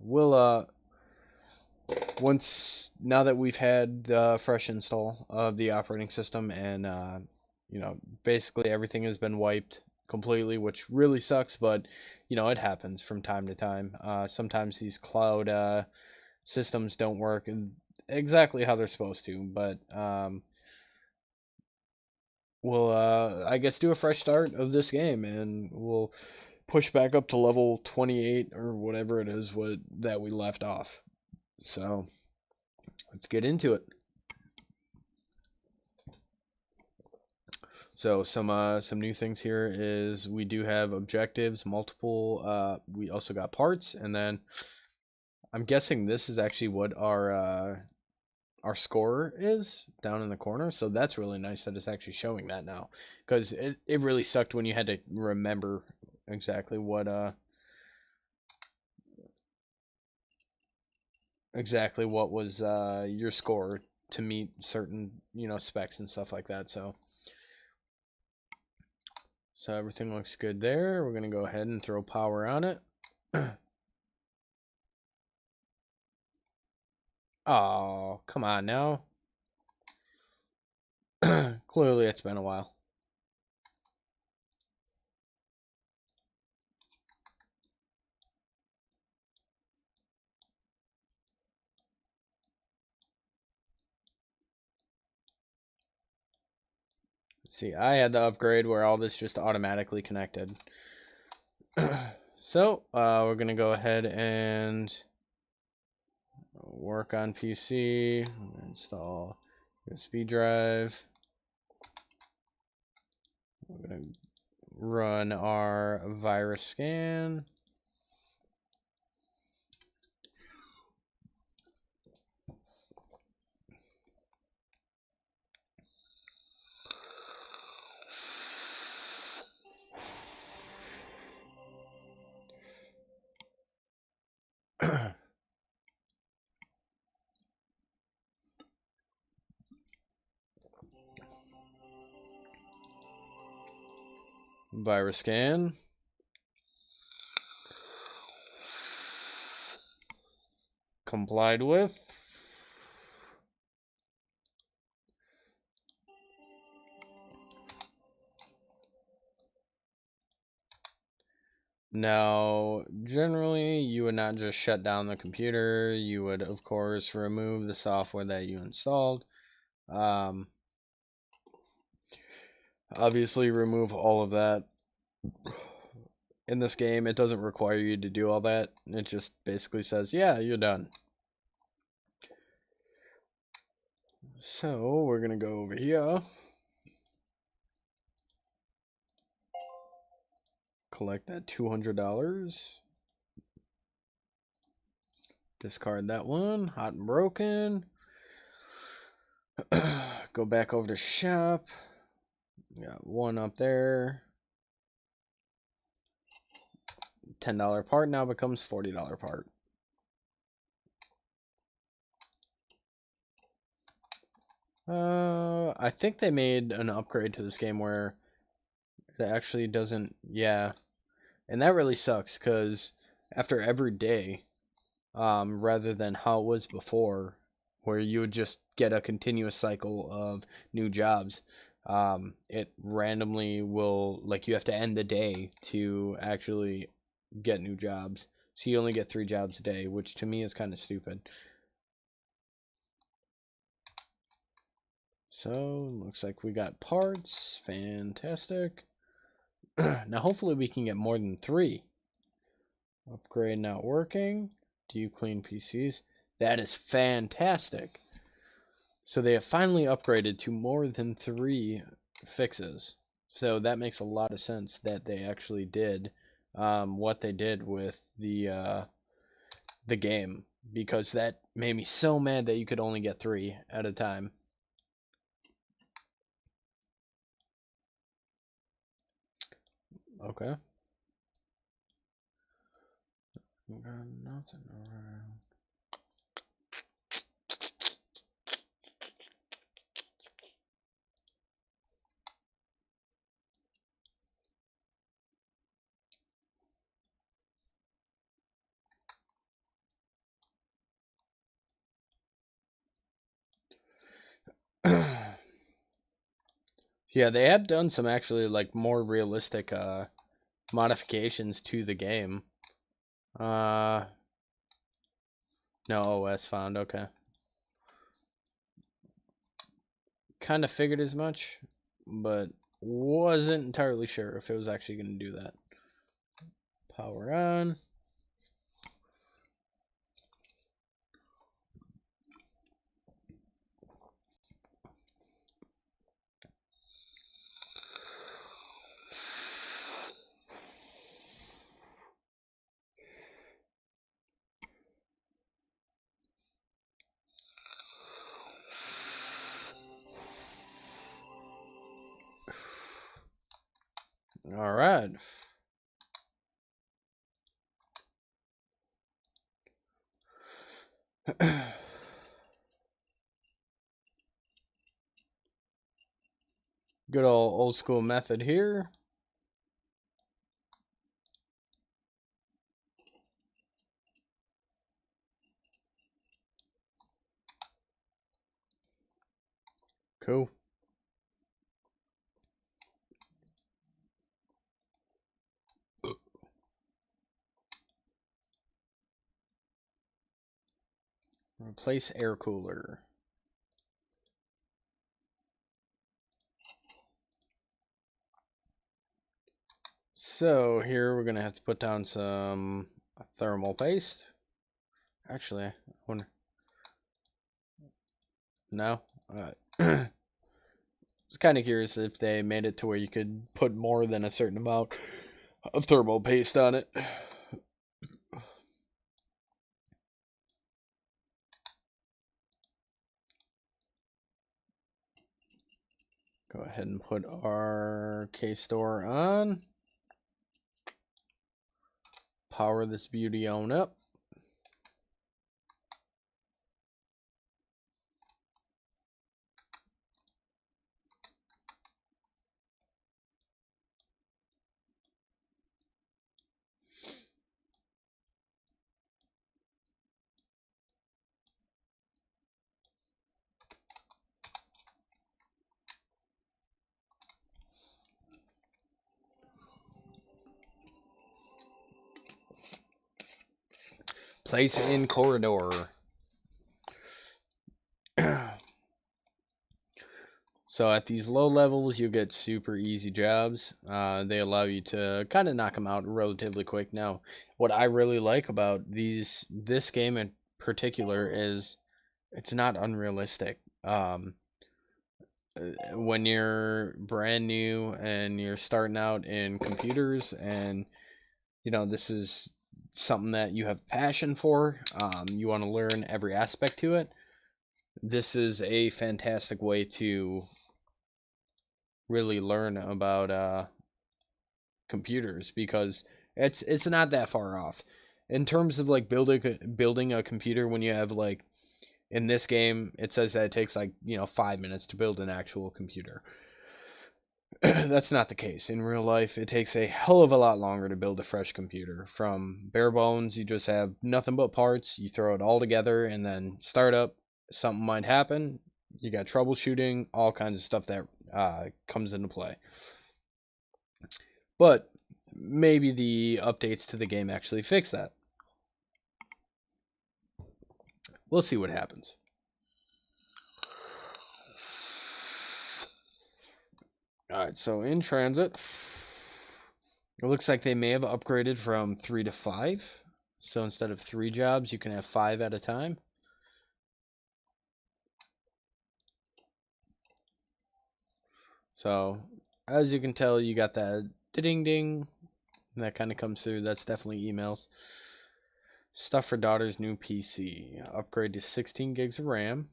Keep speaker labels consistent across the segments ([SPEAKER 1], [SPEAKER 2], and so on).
[SPEAKER 1] we'll once now that we've had the fresh install of the operating system and basically everything has been wiped completely, which really sucks, but it happens from time to time. Sometimes these cloud systems don't work exactly how they're supposed to, but we'll I guess do a fresh start of this game and we'll push back up to level 28 or whatever it is what that we left off. So let's get into it. So some new things here is we do have objectives, multiple. We also got parts, and then I'm guessing this is actually what our score is down in the corner. So that's really nice that it's actually showing that now, because it really sucked when you had to remember exactly what was your score to meet certain specs and stuff like that. So everything looks good there. We're gonna go ahead and throw power on it. Oh, come on now. Clearly it's been a while. See, I had the upgrade where all this just automatically connected. So, we're gonna go ahead and work on PC, install USB drive. We're gonna run our virus scan. Virus scan. Complied with. Now, generally, you would not just shut down the computer. You would, of course, remove the software that you installed. Um, Obviously, remove all of that. In this game, it doesn't require you to do all that. It just basically says, yeah, you're done. So, we're going to go over here. Collect that $200. Discard that one. Hot and broken. Go back over to shop. Got one up there. $10 part now becomes $40 part. I think they made an upgrade to this game where it actually doesn't. Yeah, and that really sucks because after every day, rather than how it was before, where you would just get a continuous cycle of new jobs, it randomly will, like, you have to end the day to actually get new jobs. So you only get 3 jobs a day, which to me is kind of stupid. So, looks like we got parts. Fantastic. Now, hopefully we can get more than 3. Upgrade not working. Do you clean PCs? That is fantastic. So they have finally upgraded to more than 3 fixes. So that makes a lot of sense that they actually did what they did with the game, because that made me so mad that you could only get 3 at a time. Okay. Got nothing around. Yeah, they have done some actually like more realistic modifications to the game. No OS found, okay. Kind of figured as much, but wasn't entirely sure if it was actually going to do that. Power on. All right. Good old school method here. Cool. Replace air cooler. So here we're gonna have to put down some thermal paste. Actually, I wonder. No. I was kind of curious if they made it to where you could put more than a certain amount of thermal paste on it. Go ahead and put our K-Store on. Power this beauty on up. Place in corridor. So at these low levels, you get super easy jobs. They allow you to kind of knock them out relatively quick. Now, what I really like about this game in particular is it's not unrealistic. When you're brand new and you're starting out in computers, and this is something that you have passion for, you want to learn every aspect to it. This is a fantastic way to really learn about computers, because it's not that far off in terms of like building a computer. When you have, like, in this game it says that it takes like 5 minutes to build an actual computer. That's not the case in real life. It takes a hell of a lot longer to build a fresh computer. From bare bones, you just have nothing but parts, you throw it all together, and then start up. Something might happen, you got troubleshooting, all kinds of stuff that comes into play. But maybe the updates to the game actually fix that. We'll see what happens. Alright, so in transit, it looks like they may have upgraded from 3 to 5. So instead of 3 jobs, you can have 5 at a time. So, as you can tell, you got that ding ding. That kind of comes through. That's definitely emails. Stuff for daughter's new PC. Upgrade to 16 gigs of RAM.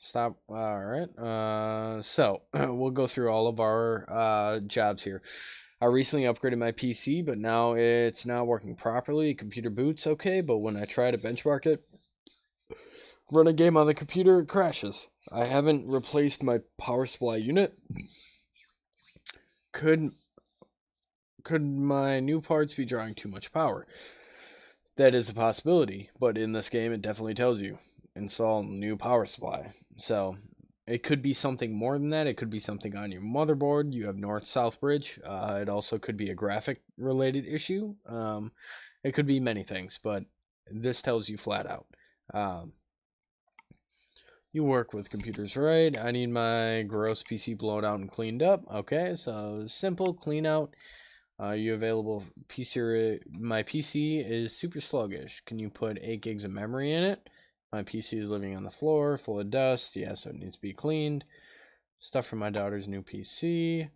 [SPEAKER 1] Stop. All right. So we'll go through all of our jobs here. I recently upgraded my PC, but now it's not working properly. Computer boots okay, but when I try to benchmark it, run a game on the computer, it crashes. I haven't replaced my power supply unit. Could my new parts be drawing too much power? That is a possibility, but in this game it definitely tells you. install new power supply. So it could be something more than that. It could be something on your motherboard. You have north-south bridge. It also could be a graphic related issue. It could be many things, but this tells you flat out. You work with computers, right? I need my gross PC blown out and cleaned up. Okay, so simple clean out. You available PC? My PC is super sluggish. Can you put 8 gigs of memory in it? My PC is living on the floor, full of dust. Yeah, so it needs to be cleaned. Stuff for my daughter's new PC.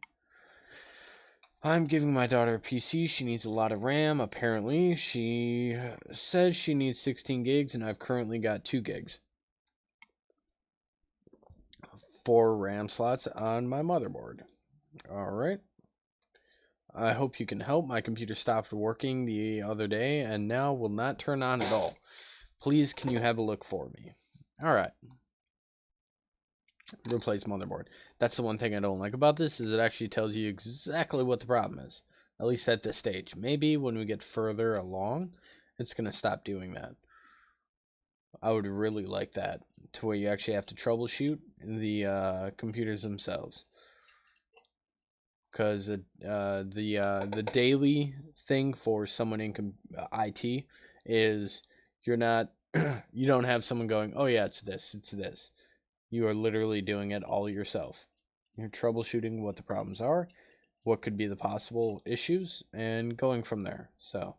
[SPEAKER 1] I'm giving my daughter a PC. She needs a lot of RAM. Apparently, she says she needs 16 gigs, and I've currently got 2 gigs. 4 RAM slots on my motherboard. All right. I hope you can help. My computer stopped working the other day and now will not turn on at all. Please, can you have a look for me? All right. Replace motherboard. That's the one thing I don't like about this, is it actually tells you exactly what the problem is. At least at this stage. Maybe when we get further along, it's going to stop doing that. I would really like that, to where you actually have to troubleshoot the computers themselves. Because the daily thing for someone in IT is you don't have someone going, oh yeah, it's this. You are literally doing it all yourself. You're troubleshooting what the problems are, what could be the possible issues, and going from there. So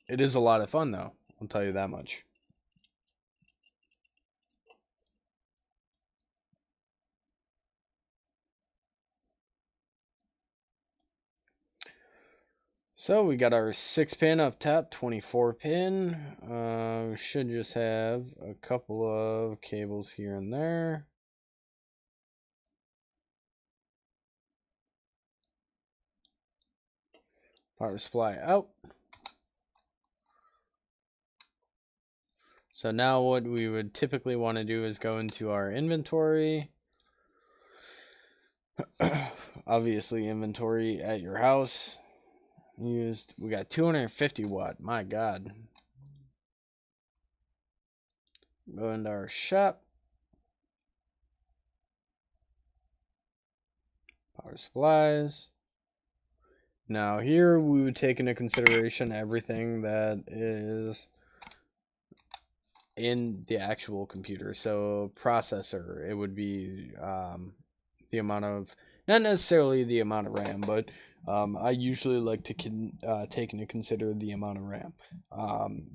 [SPEAKER 1] it is a lot of fun, though. I'll tell you that much. So we got our 6-pin up top, 24-pin. We should just have a couple of cables here and there. Power supply out. So now what we would typically want to do is go into our inventory. Obviously inventory at your house. We got 250 watt. My God. Go into our shop. Power supplies. Now here we would take into consideration everything that is in the actual computer. So processor, it would be the amount of, not necessarily the amount of RAM, but I usually like to take into consider the amount of RAM,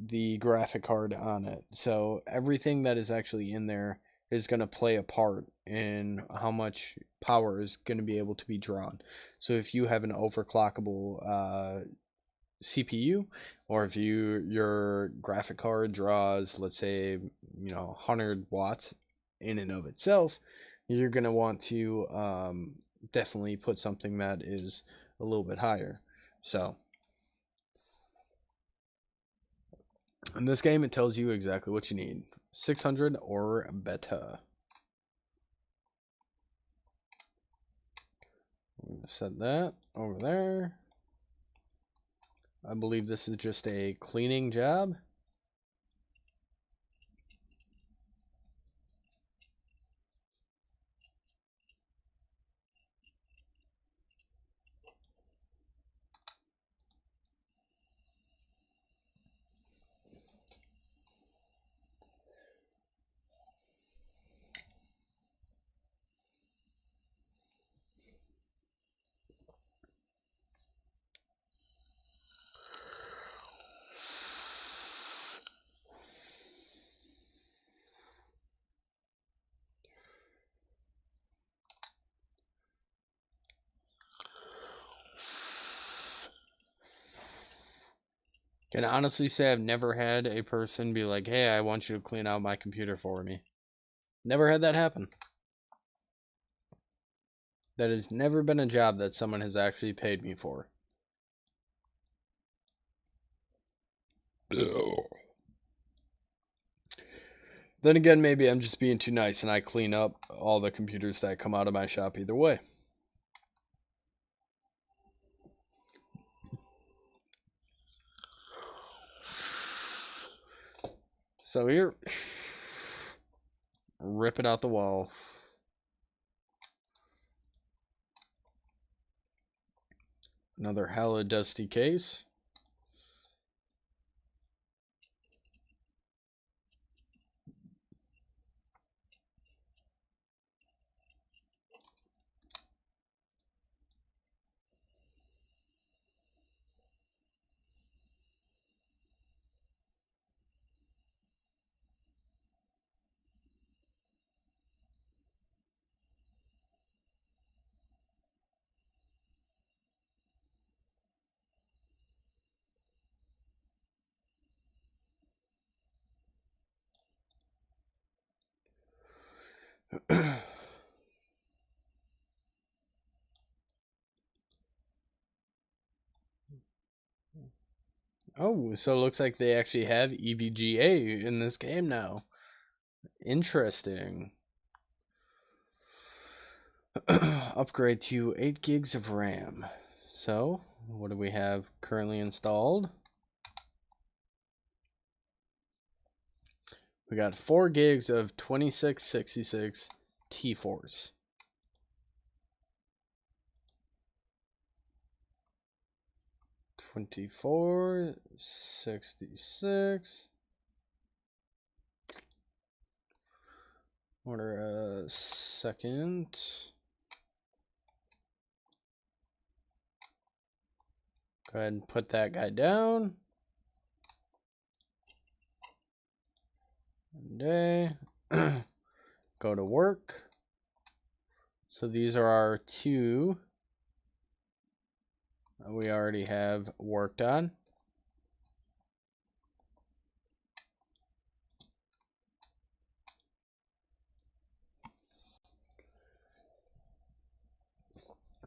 [SPEAKER 1] the graphic card on it. So everything that is actually in there is going to play a part in how much power is going to be able to be drawn. So if you have an overclockable CPU, or if your graphic card draws, let's say, 100 watts in and of itself, you're going to want to definitely put something that is a little bit higher. So in this game, it tells you exactly what you need: 600 or better. I'm going to set that over there. I believe this is just a cleaning job. Can honestly say I've never had a person be like, hey, I want you to clean out my computer for me. Never had that happen. That has never been a job that someone has actually paid me for. Then again, maybe I'm just being too nice and I clean up all the computers that come out of my shop either way. So here, rip it out the wall. Another hella dusty case. Oh, so it looks like they actually have EVGA in this game now. Interesting. Upgrade to 8 gigs of RAM. So, what do we have currently installed? We got 4 gigs of 2666 T-Force. $24.66. Order a second. Go ahead and put that guy down. Day. Go to work. So these are our 2 we already have worked on.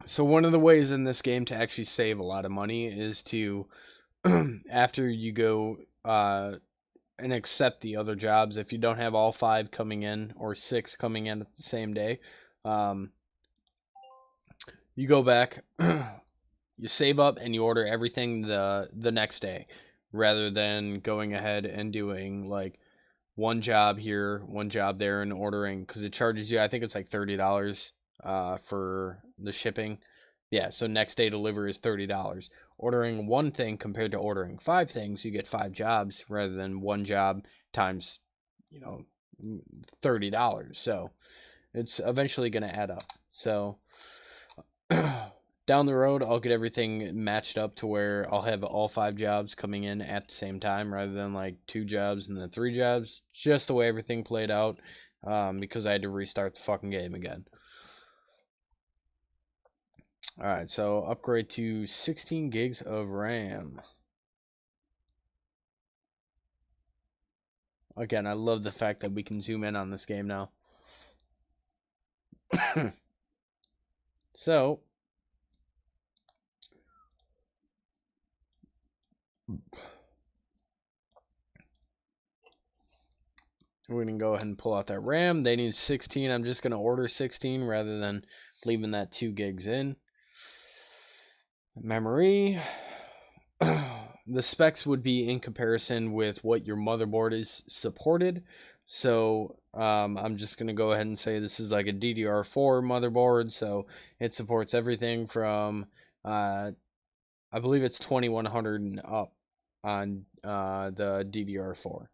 [SPEAKER 1] So one of the ways in this game to actually save a lot of money is to, after you go and accept the other jobs, if you don't have all 5 coming in or 6 coming in at the same day, you go back, you save up, and you order everything the next day, rather than going ahead and doing like one job here, one job there, and ordering, because it charges you, I think it's like $30 for the shipping. Yeah, so next day delivery is $30. Ordering one thing compared to ordering 5 things, you get 5 jobs rather than one job times, $30. So it's eventually going to add up. So down the road, I'll get everything matched up to where I'll have all 5 jobs coming in at the same time rather than like 2 jobs and then 3 jobs. Just the way everything played out, because I had to restart the fucking game again. Alright, so upgrade to 16 gigs of RAM. Again, I love the fact that we can zoom in on this game now. So, we're going to go ahead and pull out that RAM. They need 16. I'm just going to order 16 rather than leaving that 2 gigs in. Memory. The specs would be in comparison with what your motherboard is supported. So I'm just going to go ahead and say this is like a DDR4 motherboard. So it supports everything from, I believe it's 2100 and up on the DDR4.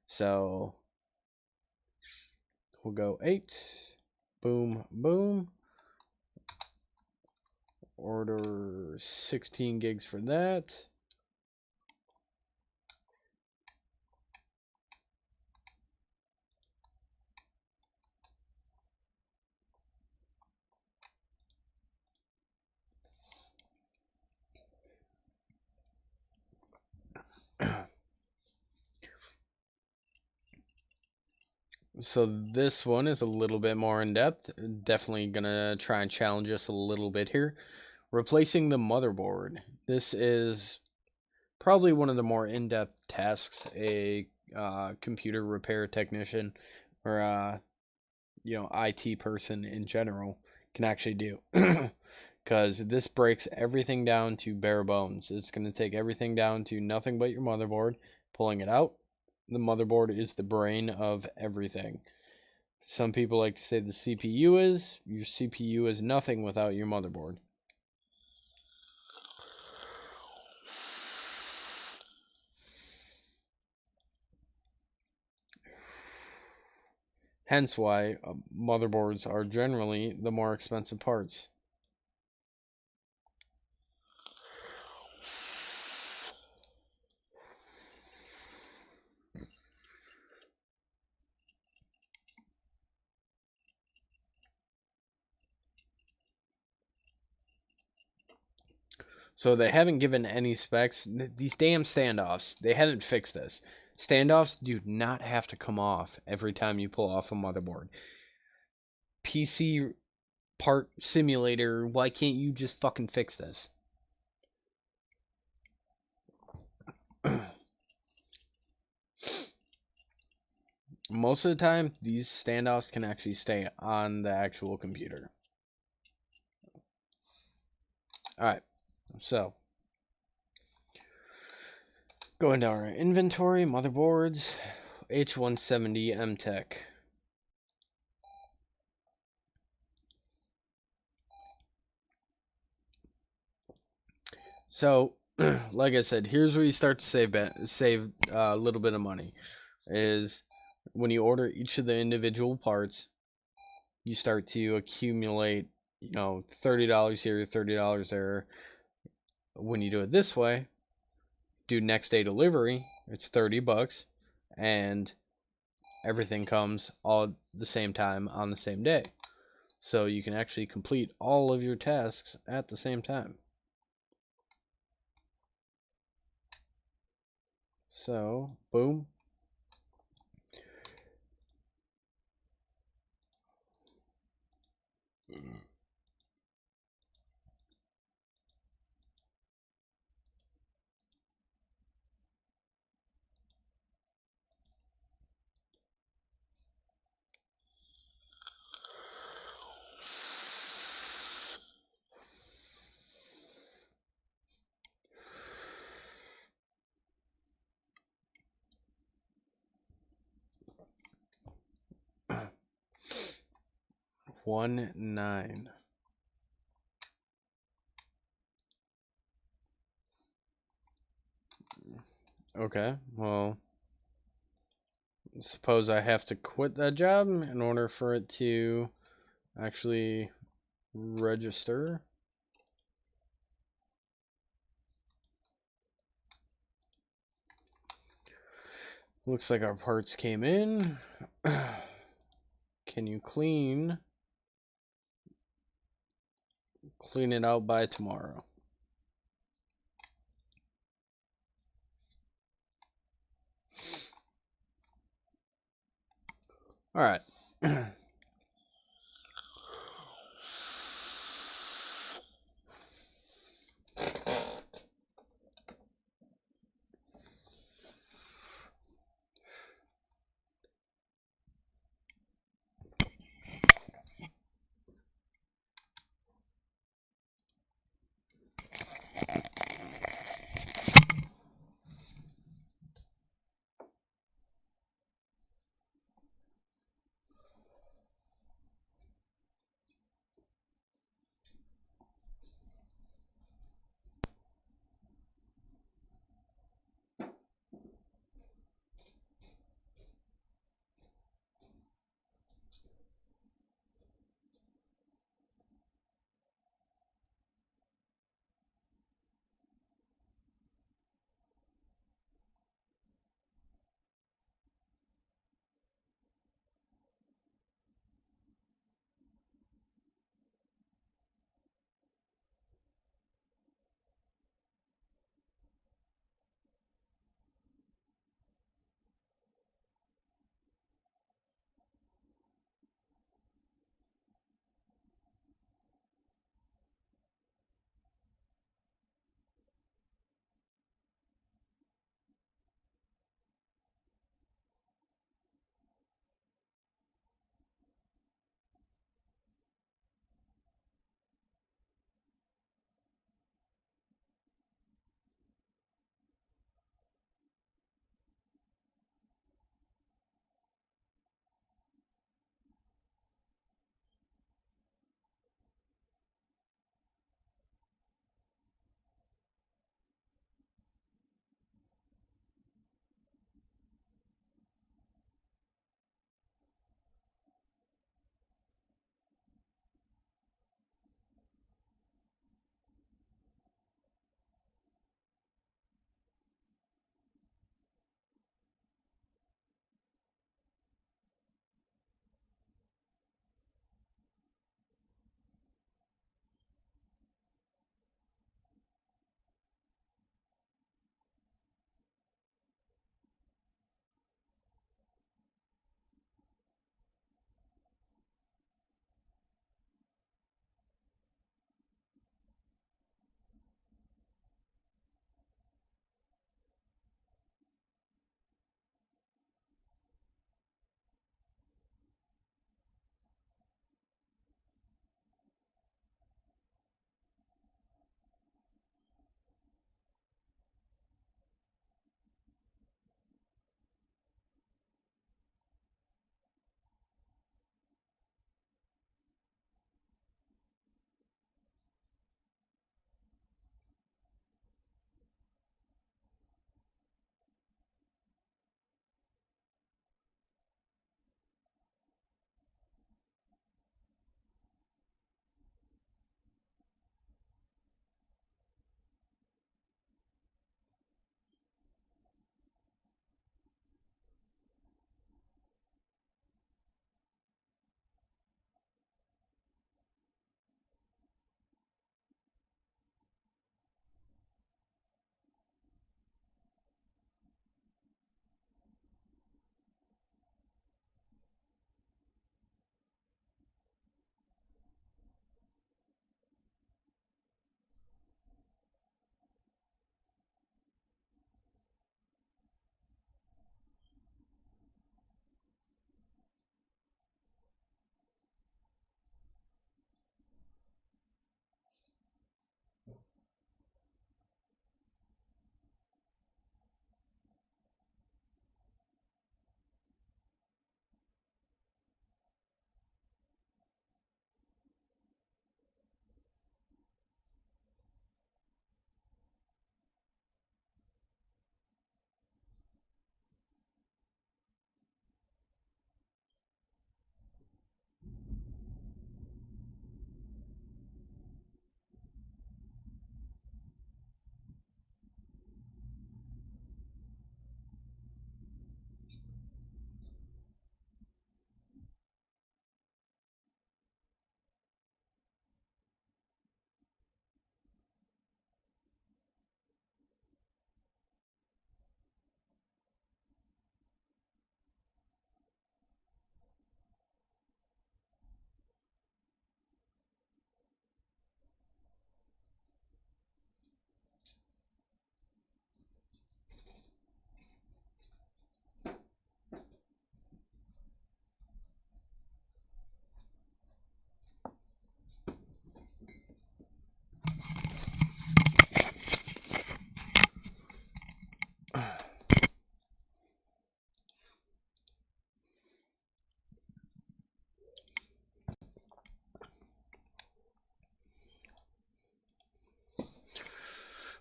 [SPEAKER 1] So we'll go 8. Boom, boom. Order 16 gigs for that. So this one is a little bit more in depth. Definitely gonna try and challenge us a little bit here. Replacing the motherboard. This is probably one of the more in-depth tasks a computer repair technician or IT person in general can actually do. Because this breaks everything down to bare bones. It's going to take everything down to nothing but your motherboard, pulling it out. The motherboard is the brain of everything. Some people like to say the CPU is. Your CPU is nothing without your motherboard. Hence why motherboards are generally the more expensive parts. So they haven't given any specs. These damn standoffs, they haven't fixed this. Standoffs do not have to come off every time you pull off a motherboard. PC part simulator, why can't you just fucking fix this? Most of the time, these standoffs can actually stay on the actual computer. Alright, so going down our inventory, motherboards, H170 MTech. So, like I said, here's where you start to save a little bit of money. Is when you order each of the individual parts, you start to accumulate, $30 here, $30 there. When you do it this way, do next day delivery, it's $30, and everything comes all at the same time on the same day. So you can actually complete all of your tasks at the same time. So, boom. One 9. Okay, well, suppose I have to quit that job in order for it to actually register. Looks like our parts came in. Can you clean it out by tomorrow? All right.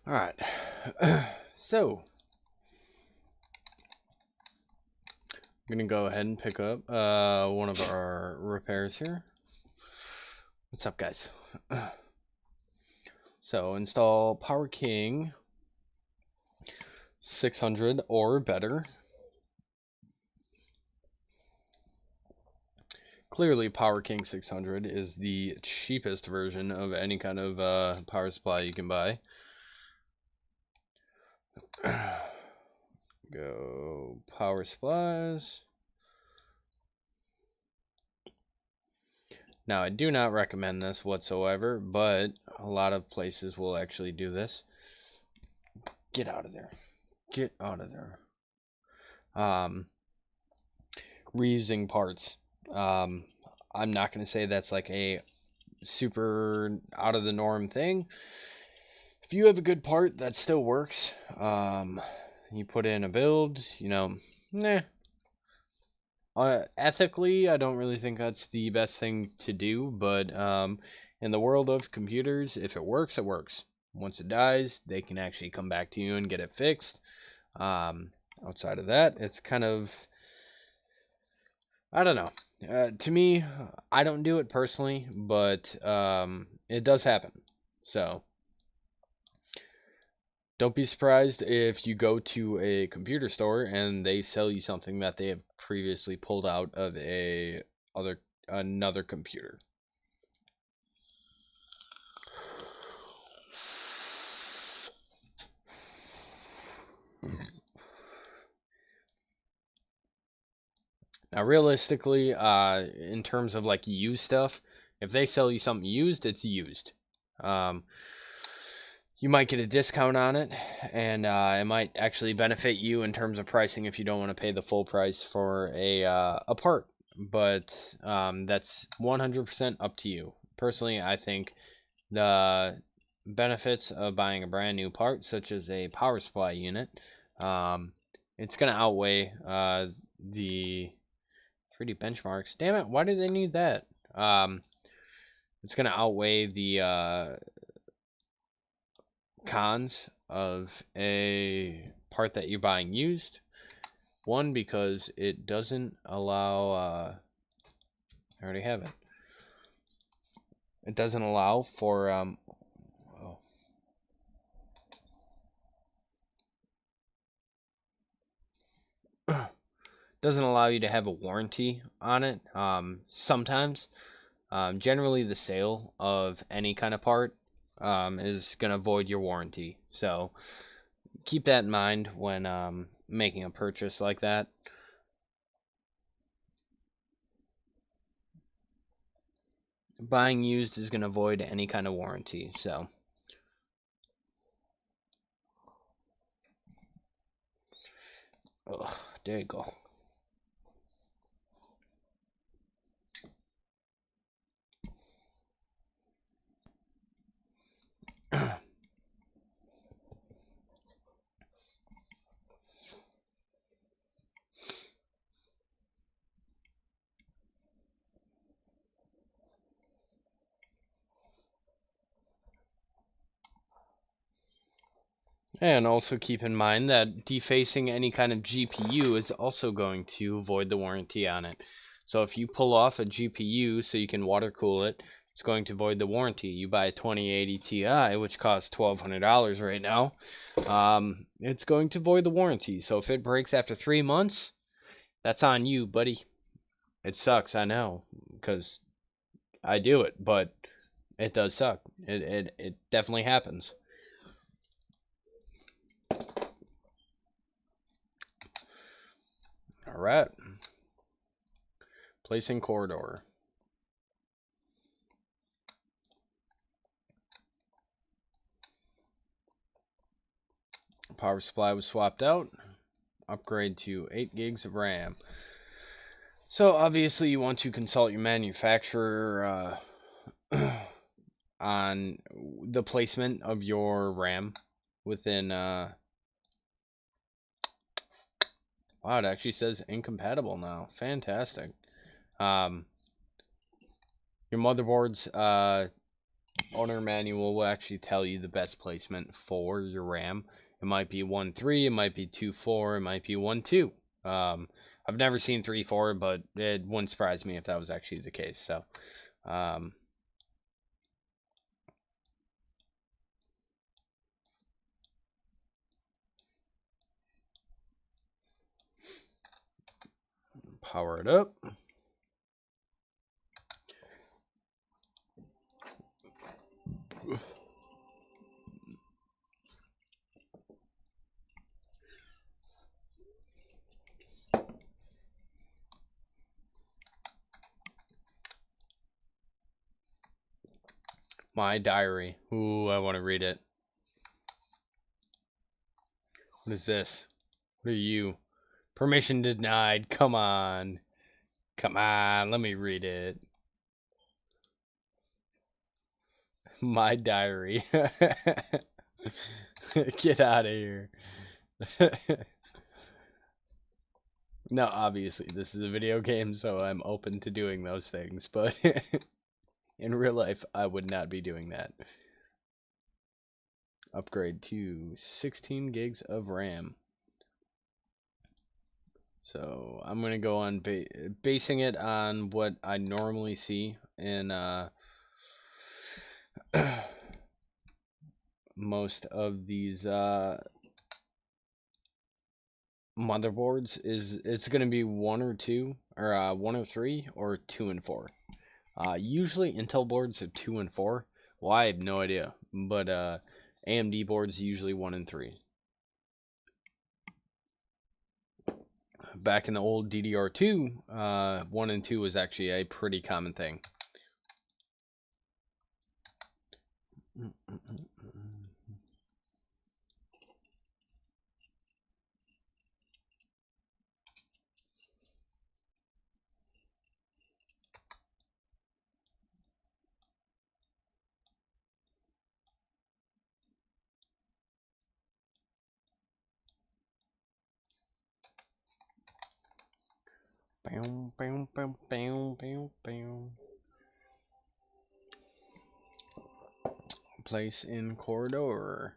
[SPEAKER 1] All right. So I'm gonna go ahead and pick up one of our repairs here. What's up, guys? So install Power King 600 or better. Clearly, Power King 600 is the cheapest version of any kind of power supply you can buy. Go power supplies. Now, I do not recommend this whatsoever, but a lot of places will actually do this. Get out of there. Get out of there. Reusing parts. I'm not going to say that's like a super out of the norm thing. If you have a good part that still works, you put in a build, you know, ethically, I don't really think that's the best thing to do, but in the world of computers, if it works, it works. Once it dies, they can actually come back to you and get it fixed. Outside of that, it's kind of, I don't know. To me, I don't do it personally, but it does happen. So don't be surprised if you go to a computer store and they sell you something that they have previously pulled out of another computer. Now, realistically, in terms of like used stuff, if they sell you something used, it's used. You might get a discount on it, and it might actually benefit you in terms of pricing if you don't want to pay the full price for a part. But that's 100% up to you. Personally, I think the benefits of buying a brand new part, such as a power supply unit, it's going to outweigh the 3D benchmarks. Damn it, why do they need that? It's going to outweigh the cons of a part that you're buying used. One, because it doesn't allow, I already have it. It doesn't allow for, doesn't allow you to have a warranty on it. Sometimes, generally the sale of any kind of part is going to void your warranty. So keep that in mind when making a purchase like that. Buying used is going to void any kind of warranty. So there you go. And also keep in mind that defacing any kind of GPU is also going to void the warranty on it. So if you pull off a GPU so you can water cool it, it's going to void the warranty. You buy a 2080 Ti, which costs $1,200 right now, it's going to void the warranty. So if it breaks after 3 months, that's on you, buddy. It sucks, I know, because I do it, but it does suck. It definitely happens. All right. Placing corridor. Power supply was swapped out. Upgrade to 8 gigs of RAM. So obviously you want to consult your manufacturer on the placement of your RAM within wow, it actually says incompatible now. Fantastic. Your motherboard's owner manual will actually tell you the best placement for your RAM. It might be 1.3, it might be 2.4, it might be 1.2. I've never seen 3.4, but it wouldn't surprise me if that was actually the case. So, power it up. My diary. Ooh, I want to read it. What is this? What are you? Permission denied. Come on. Come on, let me read it. My diary. Get out of here. No, obviously, this is a video game, so I'm open to doing those things, but in real life, I would not be doing that. Upgrade to 16 gigs of RAM. So I'm going to go on basing it on what I normally see in most of these motherboards. It's going to be 1 or 2 or 1 or 3 or 2 and 4. Usually Intel boards are 2 and 4. Well, I have no idea, but AMD boards usually 1 and 3. Back in the old DDR2, 1 and 2 was actually a pretty common thing. Bow, bow, bow, bow, bow, bow. Place in corridor.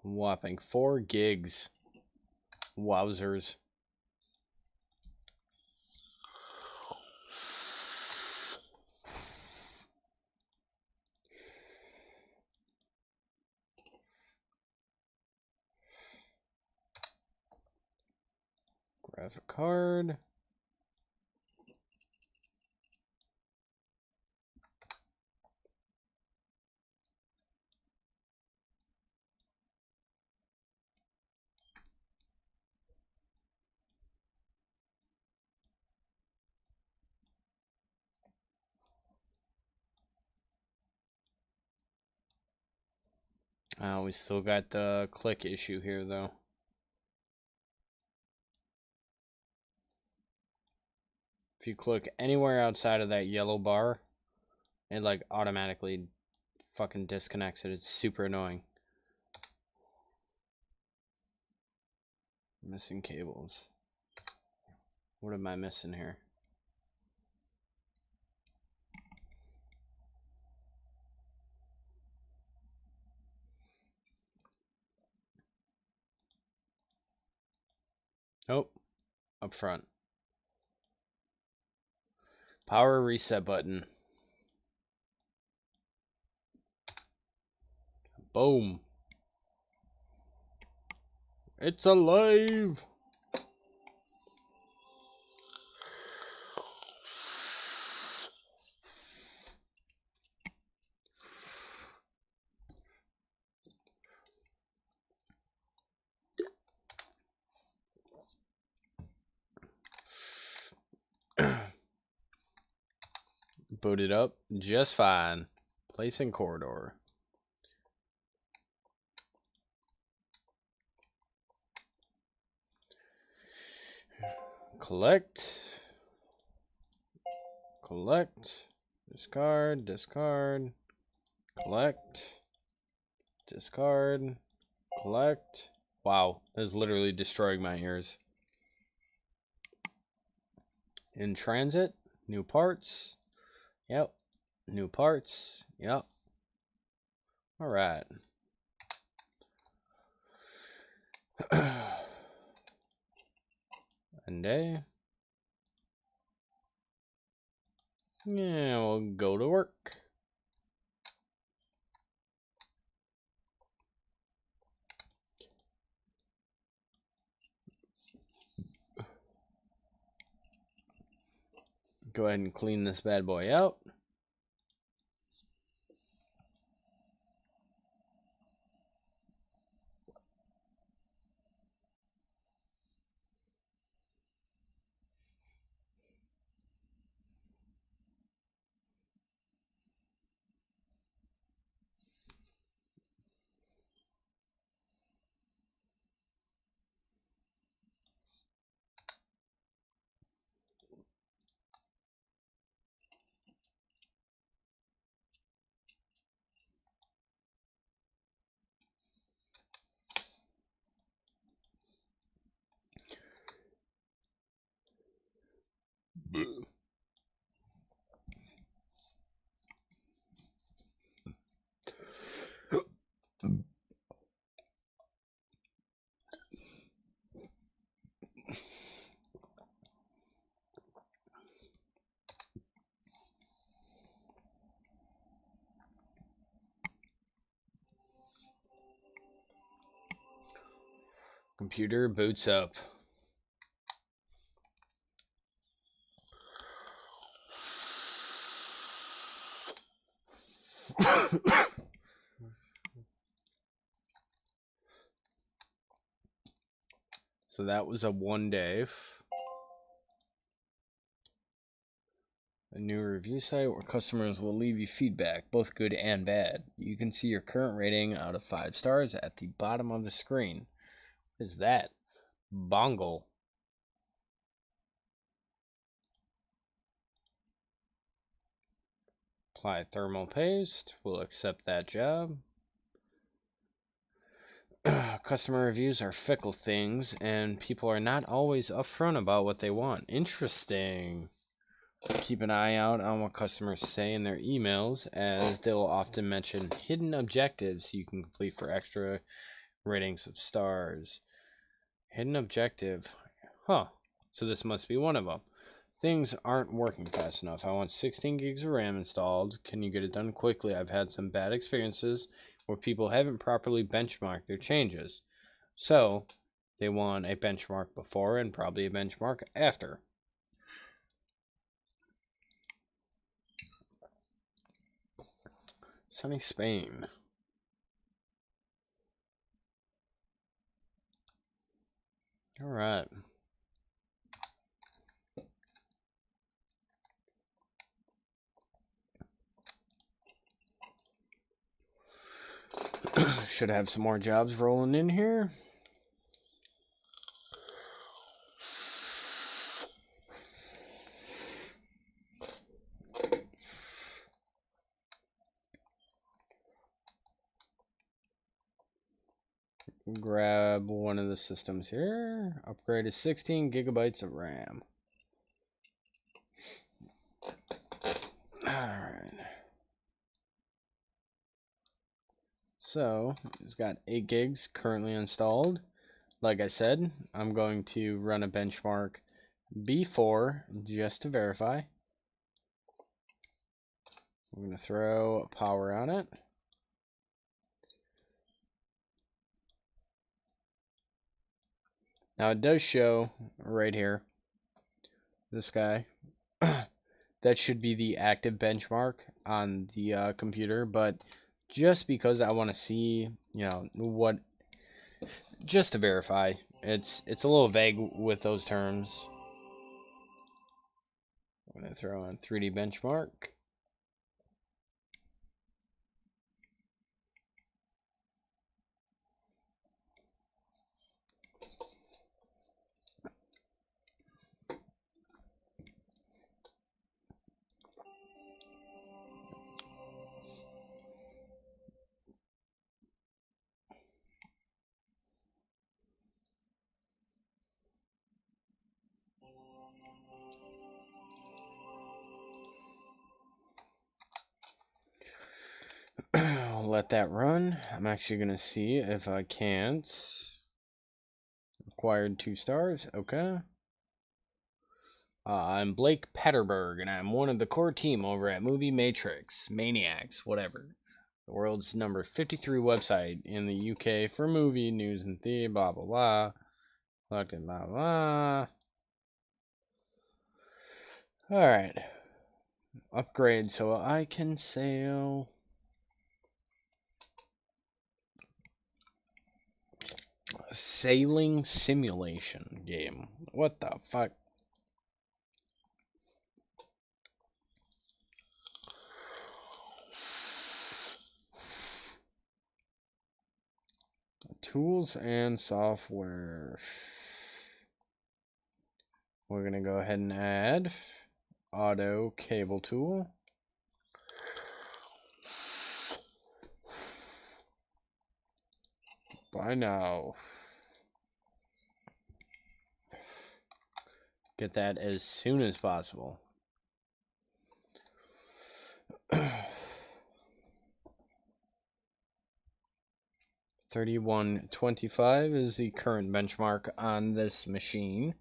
[SPEAKER 1] Whopping 4 gigs. Wowzers. Graphic card. We still got the click issue here, though. If you click anywhere outside of that yellow bar, it like automatically fucking disconnects it. It's super annoying. Missing cables. What am I missing here? Oh, up front. Power reset button. Boom. It's alive. Booted up just fine. Placing corridor. Collect. Collect. Discard. Discard. Collect. Discard. Collect. Wow, that is literally destroying my ears. In transit. New parts. Yep. New parts. Yep. Alright. And day. Yeah, we'll go to work. Go ahead and clean this bad boy out. Computer boots up. So that was a 1 day. A new review site where customers will leave you feedback, both good and bad. You can see your current rating out of 5 stars at the bottom of the screen. What is that? Bongle. Apply thermal paste. We'll accept that job. Customer reviews are fickle things, and people are not always upfront about what they want. Interesting. Keep an eye out on what customers say in their emails, as they will often mention hidden objectives you can complete for extra ratings of stars. Hidden objective. Huh. So this must be one of them. Things aren't working fast enough. I want 16 gigs of RAM installed. Can you get it done quickly? I've had some bad experiences where people haven't properly benchmarked their changes. So they want a benchmark before and probably a benchmark after. Sunny Spain. All right. Should have some more jobs rolling in here. Grab one of the systems here. Upgrade to 16 gigabytes of RAM. Alright. So, it's got 8 gigs currently installed. Like I said, I'm going to run a benchmark B4 just to verify. I'm going to throw power on it. Now it does show right here, this guy. That should be the active benchmark on the computer, but just because I want to see, you know, what, just to verify, it's a little vague with those terms. I'm going to throw on 3D benchmark. I'll let that run. I'm actually going to see if I can't. Acquired 2 stars. Okay. I'm Blake Petterberg, and I'm one of the core team over at Movie Matrix, Maniacs, whatever. The world's number 53 website in the UK for movie news and theater, blah, blah, blah. Blah, blah, blah. Alright. Upgrade so I can sail. A sailing simulation game. What the fuck? Tools and software. We're going to go ahead and add auto cable tool. By now. Get that as soon as possible. $31.25 is the current benchmark on this machine.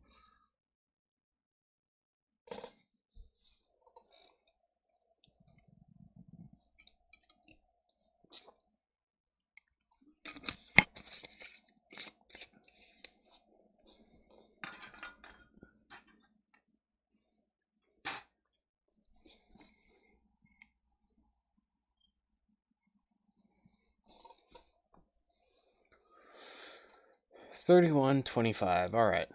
[SPEAKER 1] $31.25. All right.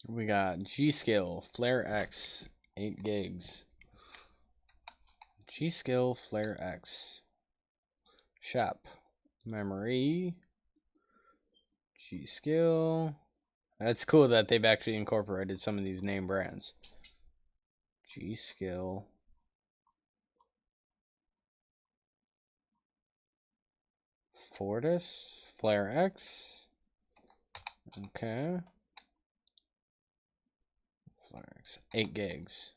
[SPEAKER 1] We got G.Skill Flare X 8 gigs. G.Skill Flare X. Shop. Memory. G.Skill. That's cool that they've actually incorporated some of these name brands. G.Skill. Fortis. Flare X. Okay. Flare X. 8 gigs.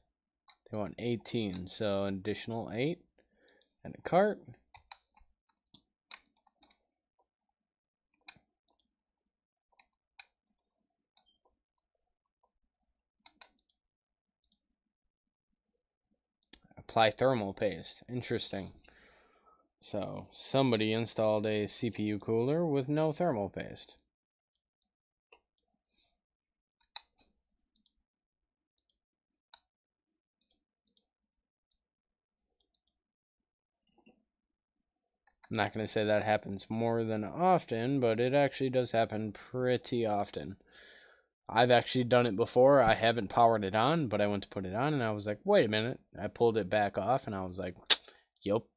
[SPEAKER 1] They want 18, so an additional 8. And a cart. Apply thermal paste. Interesting. So somebody installed a CPU cooler with no thermal paste. I'm not going to say that happens more than often, but it actually does happen pretty often. I've actually done it before. I haven't powered it on, but I went to put it on and I was like, wait a minute. I pulled it back off and I was like, yup.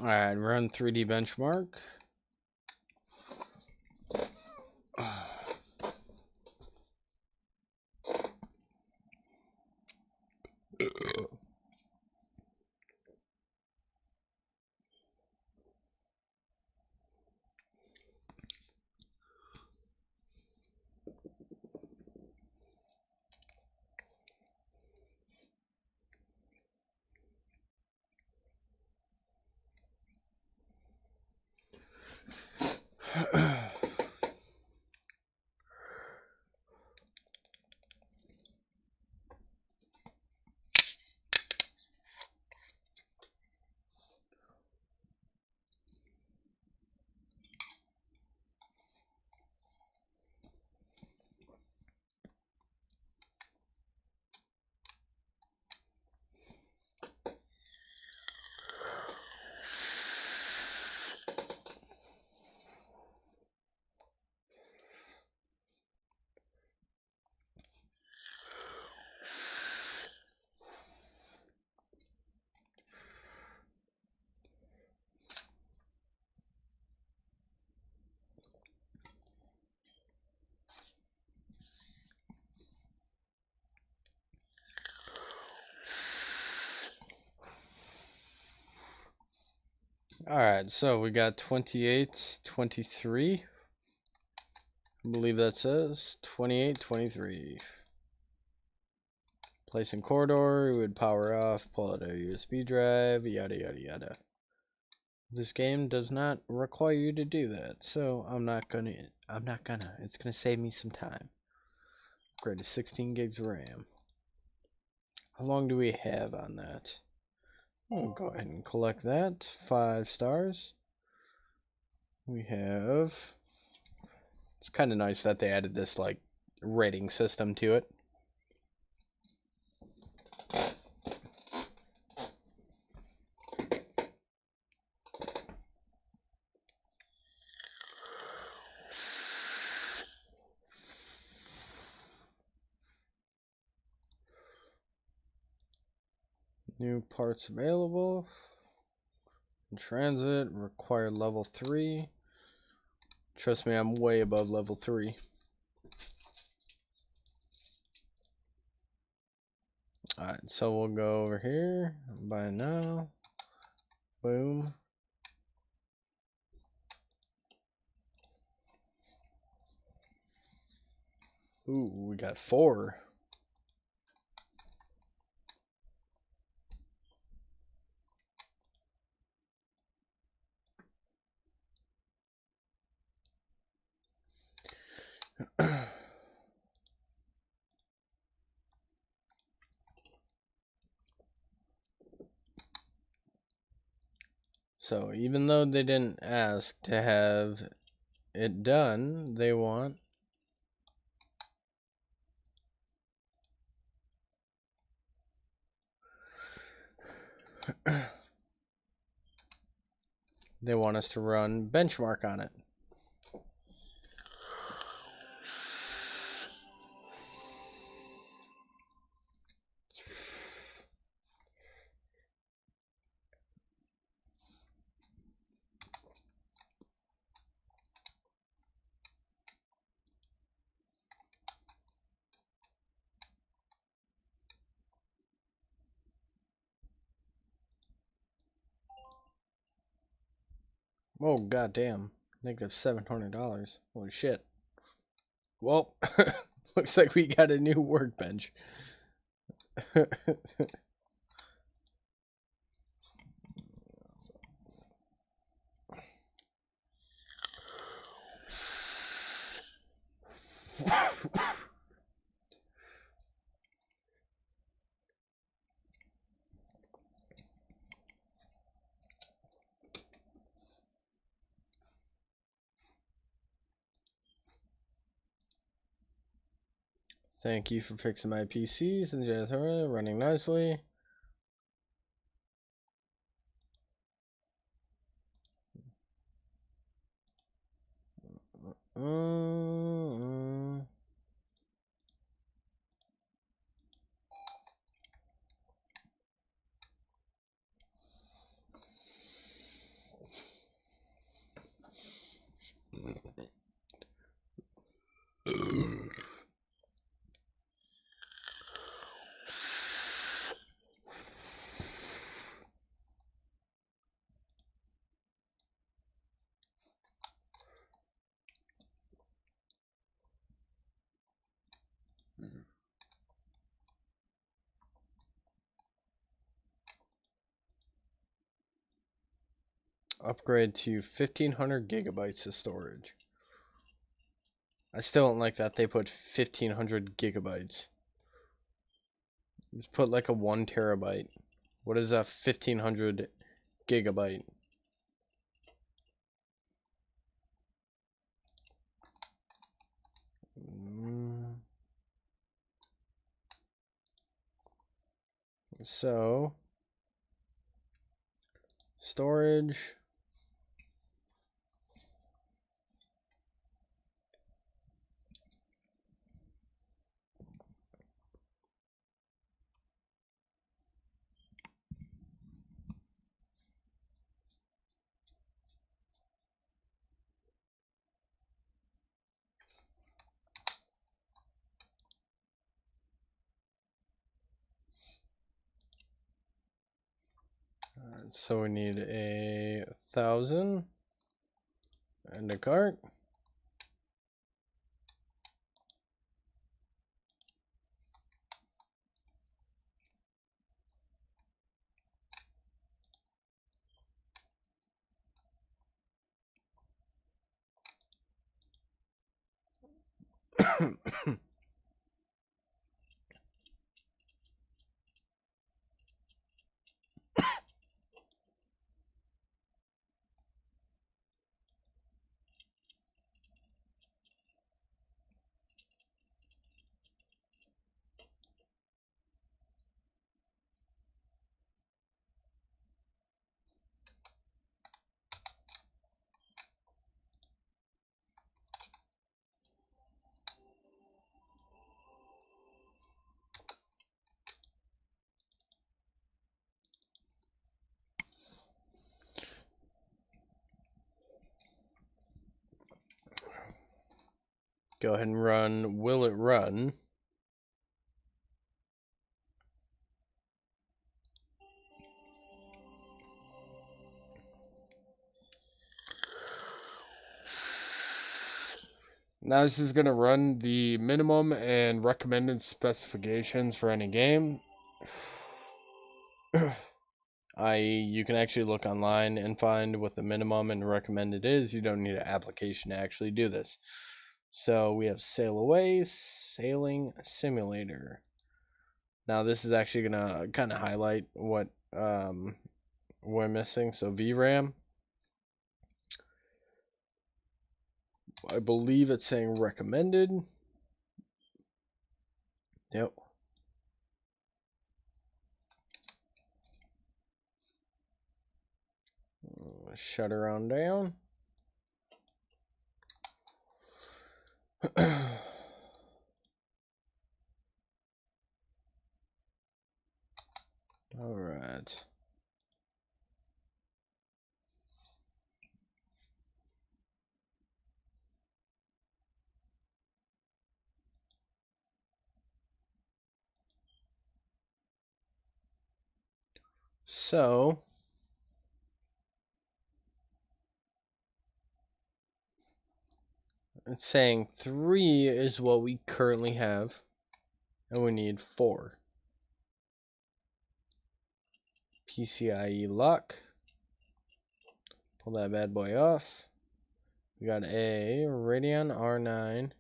[SPEAKER 1] Alright, run 3D benchmark. Alright, so we got 28, 23. I believe that says 28, 23. Place in corridor, we would power off, pull out a USB drive, yada yada yada. This game does not require you to do that, so I'm not gonna. It's gonna save me some time. Upgrade to 16 gigs of RAM. How long do we have on that? We'll go ahead and collect that. 5 stars. We have. It's kind of nice that they added this like rating system to it. New parts available. In transit, required level 3. Trust me, I'm way above level 3. Alright, so we'll go over here. Buy now. Boom. Ooh, we got 4. So even though they didn't ask to have it done, they want they want us to run benchmark on it. Oh, goddamn. Negative $700. Holy shit. Well, looks like we got a new workbench. Thank you for fixing my PCs and running nicely. Upgrade to 1500 gigabytes of storage. I still don't like that they put 1500 gigabytes. Just put like a 1 terabyte. What is a 1500 gigabyte? So, storage. So we need 1,000 and a cart. Go ahead and run will it run. Now this is going to run the minimum and recommended specifications for any game. I.e., you can actually look online and find what the minimum and recommended is. You don't need an application to actually do this. So we have Sail Away, Sailing Simulator. Now this is actually going to kind of highlight what we're missing. So VRAM. I believe it's saying recommended. Yep. shut her on down. All right. So it's saying 3 is what we currently have, and we need 4. PCIe lock. Pull that bad boy off. We got a Radeon R9.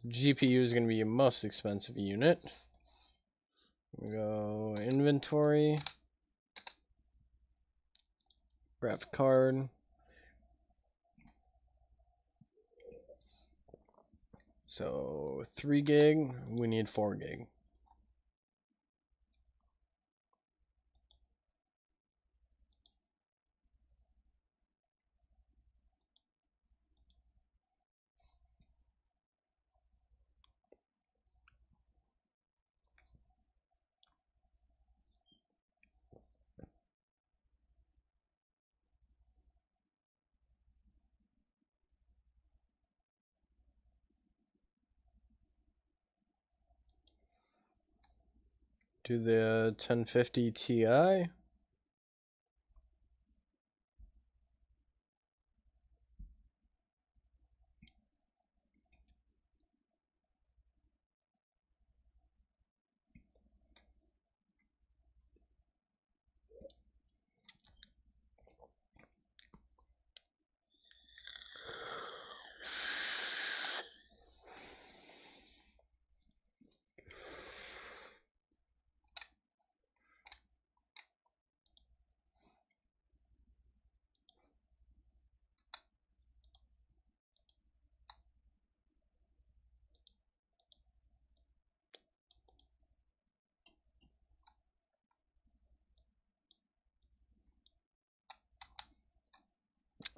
[SPEAKER 1] GPU is going to be your most expensive unit. We go inventory. Graphic card. So 3 gig, we need 4 gig. Do the 1050 Ti.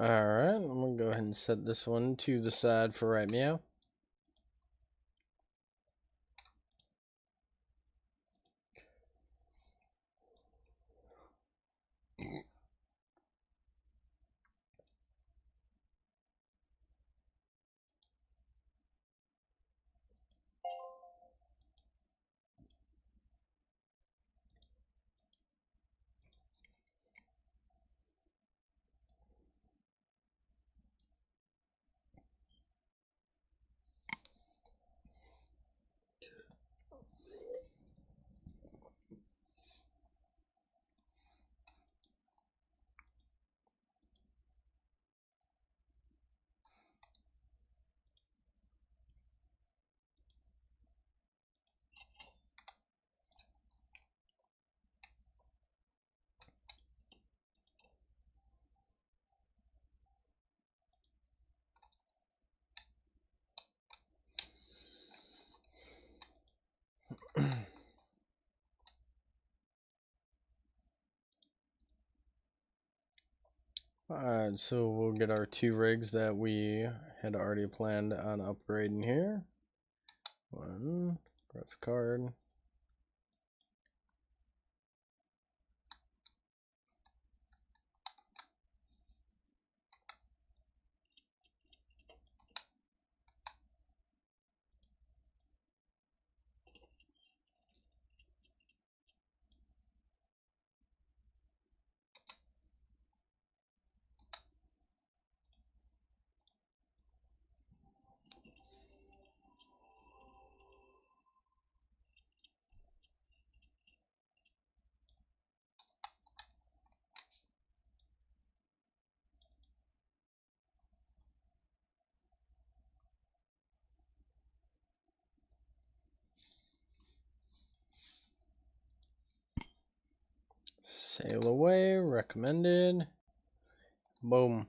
[SPEAKER 1] Alright, I'm going to go ahead and set this one to the side for right now. Alright, so we'll get our 2 rigs that we had already planned on upgrading here. One, graphic card. Sail away, recommended. Boom.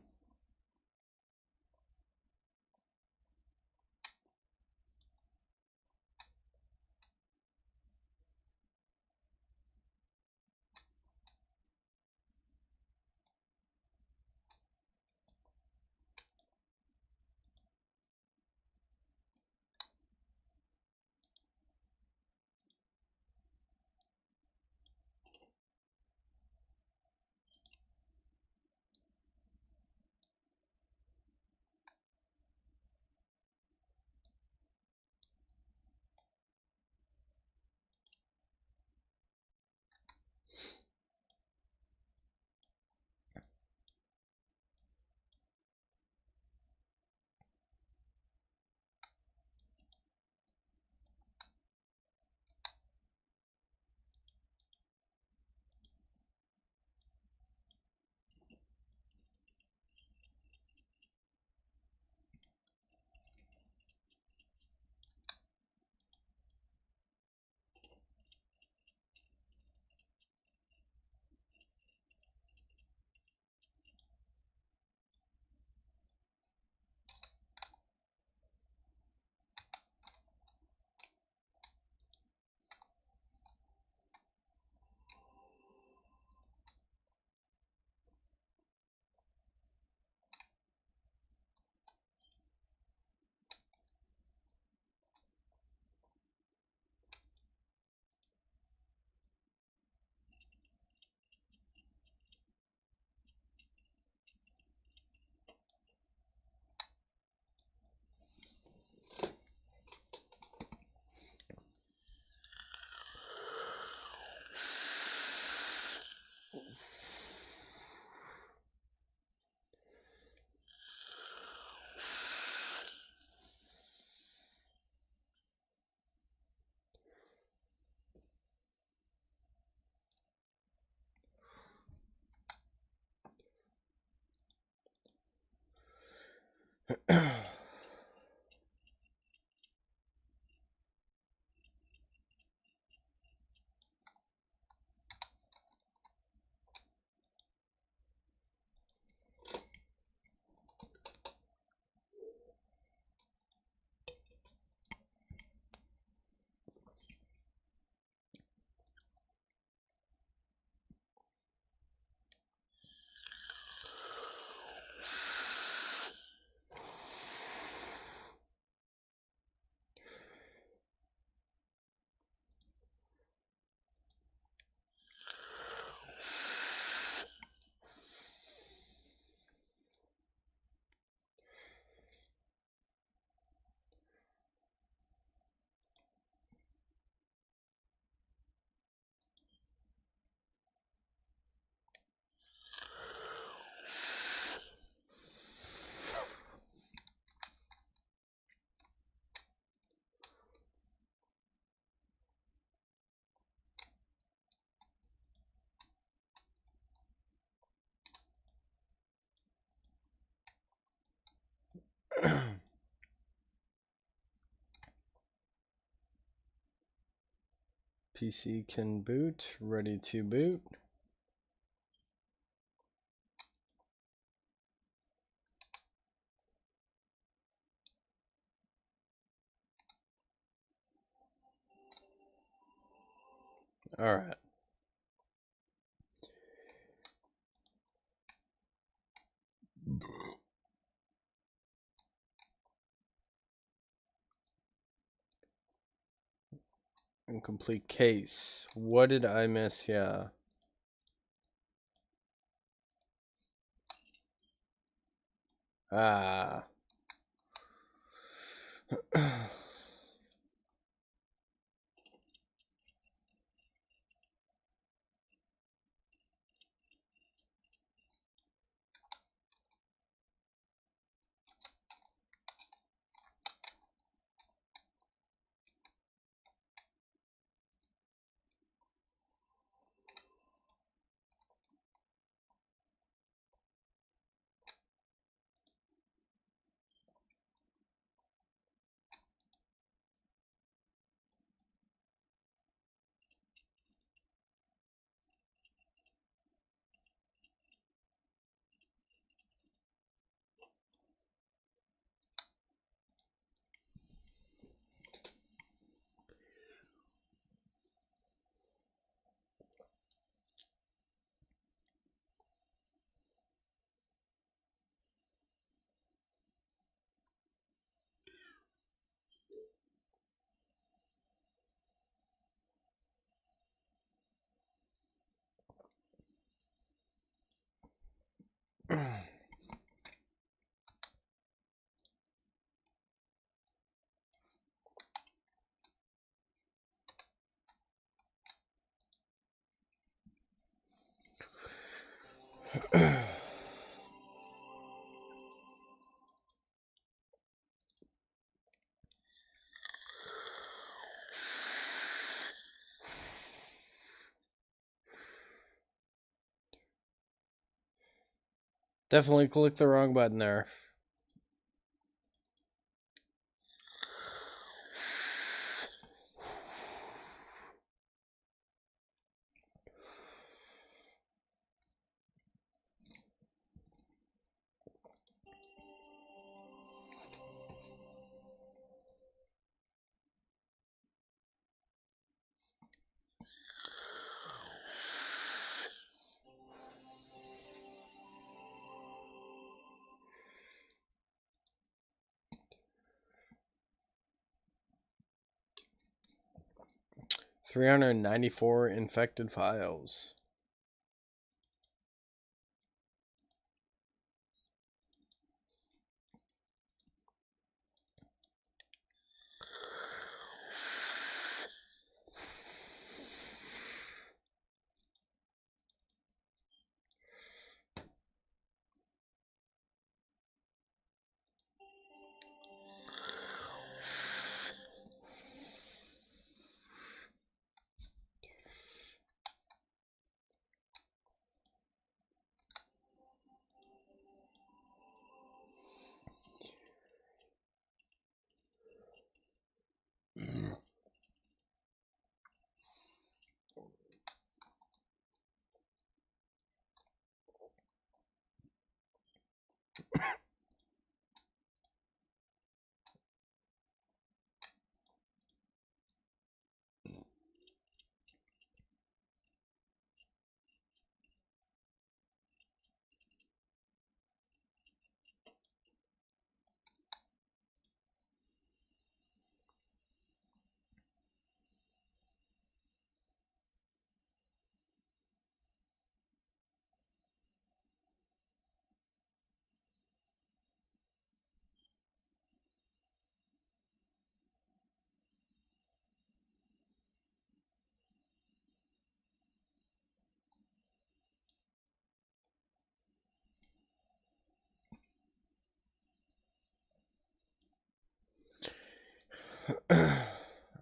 [SPEAKER 1] PC can boot. Ready to boot. All right. Incomplete case. What did I miss here? Ah. Definitely clicked the wrong button there. $394 infected files.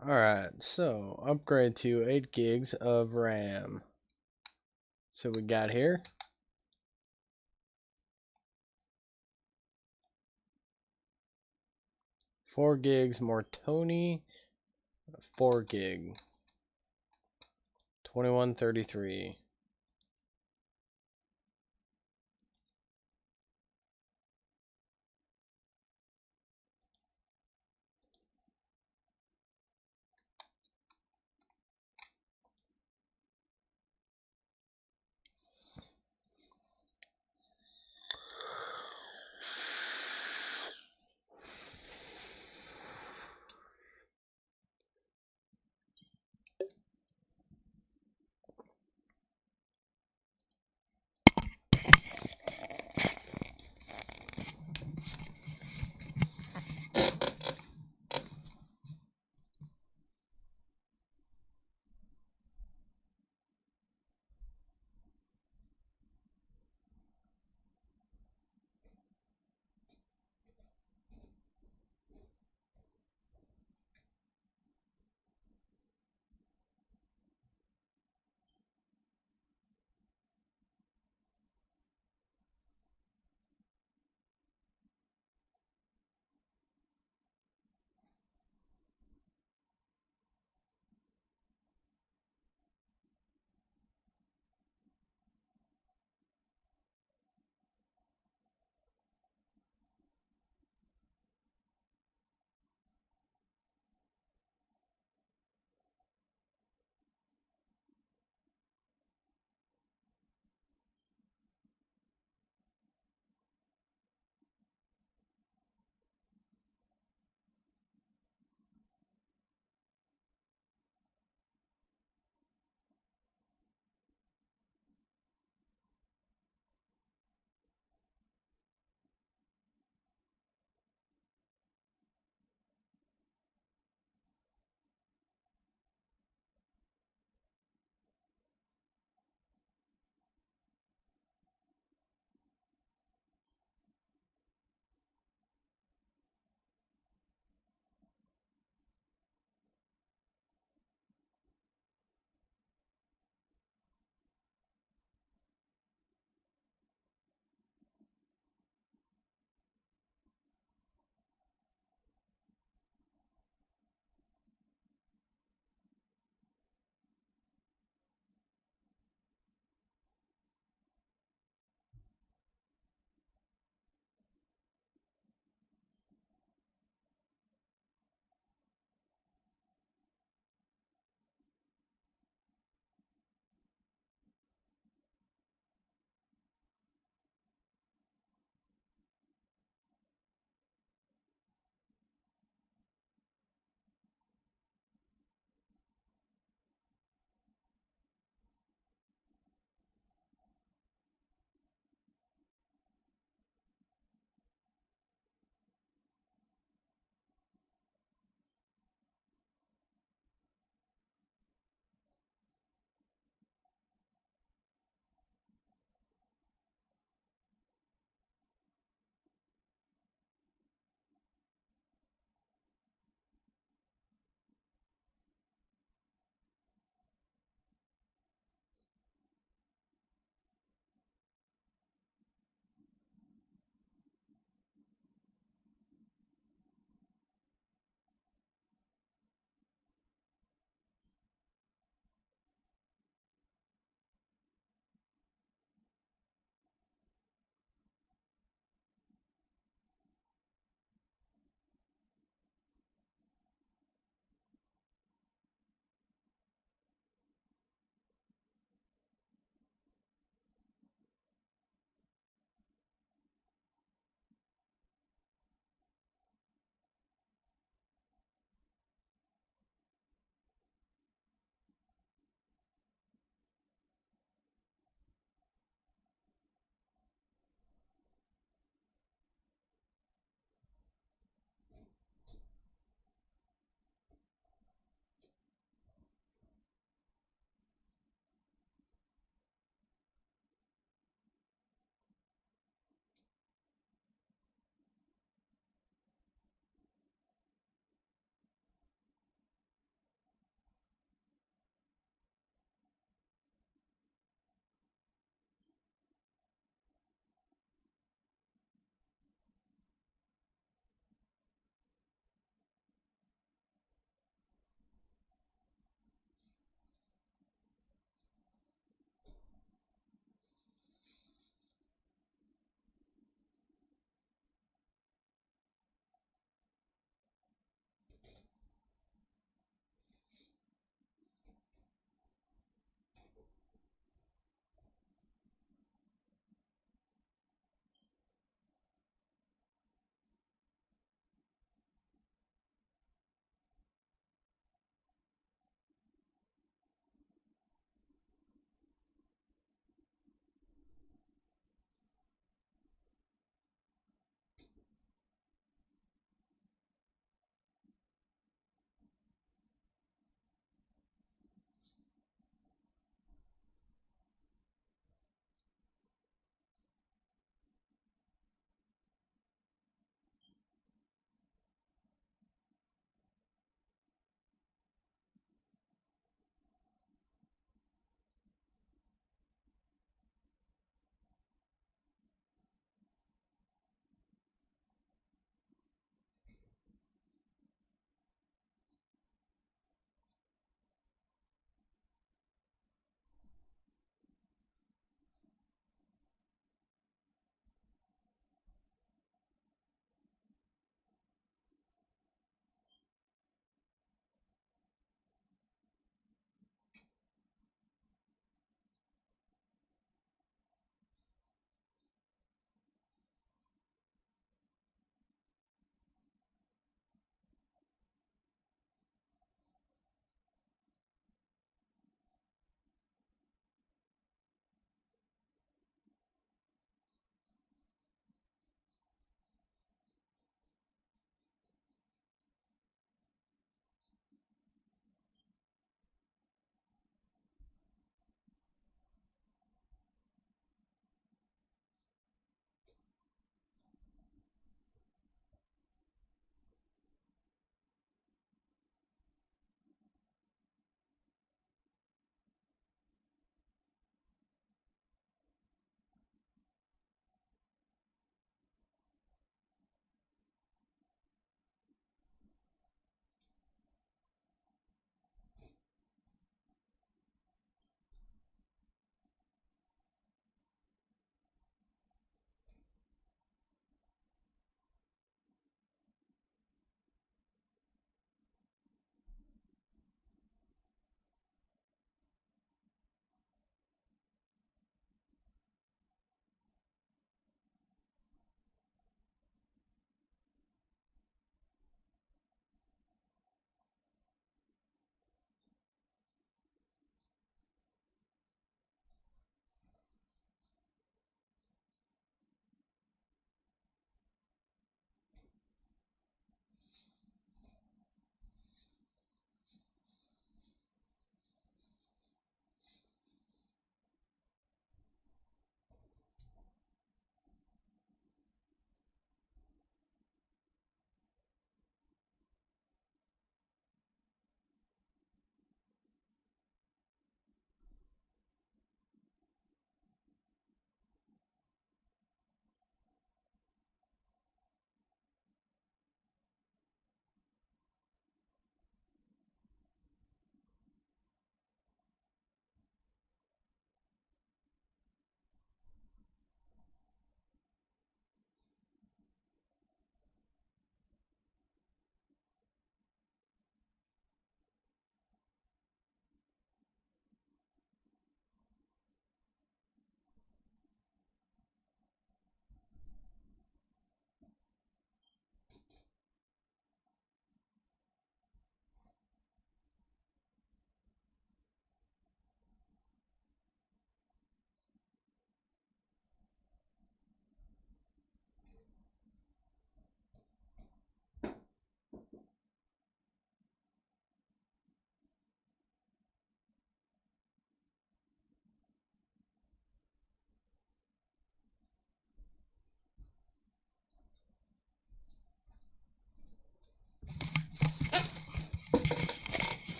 [SPEAKER 1] Alright, so upgrade to 8 gigs of RAM. So we got here. 4 gigs more Tony. 4 gig. 2133.